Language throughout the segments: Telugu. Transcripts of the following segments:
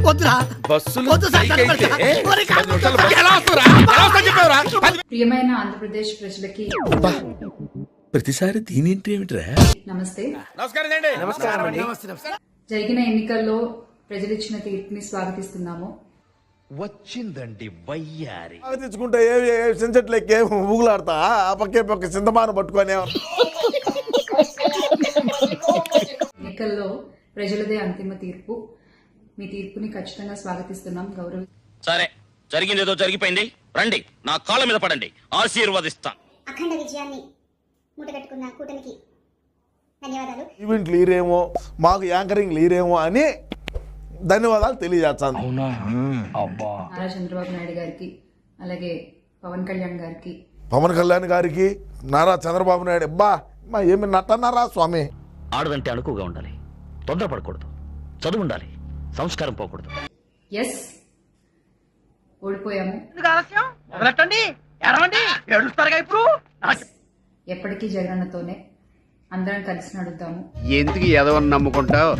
వద్దురా బస్సులు వద్దు సార్, సైకిల్ పెడతా. ఏ? ఒరే, కాదు, 10 నిమిషాలు ఎలా వస్తారా? ఎలా వస్తా చెప్పావురా? ప్రియమైన ఆంధ్రప్రదేశ్ ప్రజలకి అబ్బా, ప్రతిసారి దీనింటి ఏమిట్రా? నమస్తే. నమస్కారం అండి. నమస్తే. జరిగిన ఎన్నికల్లో ప్రజలిచ్చిన తీర్పుని స్వాగతిస్తున్నాము. వచ్చిందండి వయ్యారి. తెచ్చుకుంటే సెంచట్లకి ఊగులాడతా ఆ పక్క సింధమాన పట్టుకొని ఎన్నికల్లో ప్రజలదే అంతిమ తీర్పు. మీ తీర్పుని ఖచ్చితంగా స్వాగతిస్తున్నాం. సరే, జరిగిందేదో జరిగిపోయింది. రండి, నా కాళ్ళ మీద పడండి, ఆశీర్వదిస్తాను. అఖండ విజయాన్ని మూటగట్టుకున్న కూటమికి ధన్యవాదాలు. ఈవెంట్ లీరేమో మాకు యాంకరింగ్ లీరేమో అని ధన్యవాదాలు తెలియజేస్తాను. నారా చంద్రబాబు నాయుడు గారికి, అలాగే పవన్ కళ్యాణ్ గారికి, పవన్ కళ్యాణ్ గారికి, నారా చంద్రబాబు నాయుడు అబ్బా మా ఏమి నట్టన్నారా స్వామి. ఆడదంటే అణుకుగా ఉండాలి, తొందరపడకూడదు, చదువు ఉండాలి, సంస్కారం పోకూడదు. ఎస్, ఓడిపోయాము. ఎప్పటికీ జగనన్నతోనే అందరం కలిసి నడుద్దాము. ఎందుకు ఎదవని నమ్ముకుంటావు?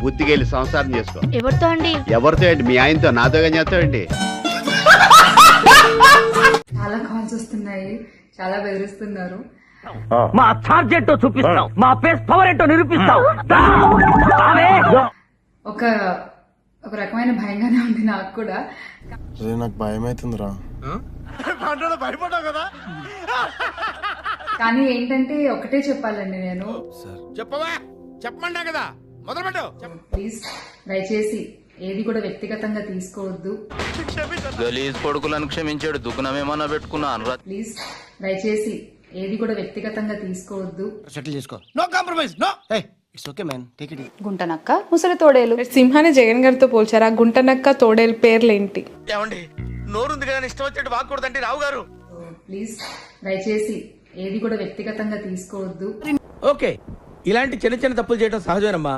బుద్ధికెళ్ళి సంసారం చేసుకో. ఎవరితో అండి? ఎవరితో ఏంటి? మీ ఆయనతో, నాతో కానీ చేస్తావండి. చాలా కాల్స్ వస్తున్నాయి, చాలా బెదిరిస్తున్నారు. మా ఛార్జ్ ఏంటో చూపిస్తాం, మా పేస్ పవర్ ఏంటో నిరూపిస్తాం. ఒక రకమైన భయంగానే ఉంది నాకు కూడా. నాకు భయం అవుతుందిరా. భయపడ్డావు కదా? కానీ ఏంటంటే ఒకటే చెప్పాలండి, నేను చెప్పవా? చెప్పమంటా కదా, మొదలు పెట్టు. ప్లీజ్ దయచేసి ఏది కూడా వ్యక్తిగతంగా తీసుకోవద్దు. గలీజ్ కొడుకులను క్షమించాడు, దుఃఖనమేమన్నా పెట్టుకున్నాను. ప్లీజ్ దయచేసి ఏది కూడా వ్యక్తిగతంగా తీసుకోవద్దు. సెటిల్ చేసుకో. No compromise. No. It's okay man, take it. గుంటనక్క, ముసలి తోడేలు. సింహాన్ని జగన్ గారితో పోల్చారా? గుంటనక్క, తోడేలు పేర్లేంటి? ఏమండి, నోరుంది కదా, ఇష్టం వచ్చినట్టు వాక్కూడదండి రావు గారు. ప్లీజ్ దయచేసి ఏది కూడా వ్యక్తిగతంగా తీసుకోవద్దు. ఓకే, ఇలాంటి చిన్న చిన్న తప్పులు చేయడం సహజమేనమ్మా.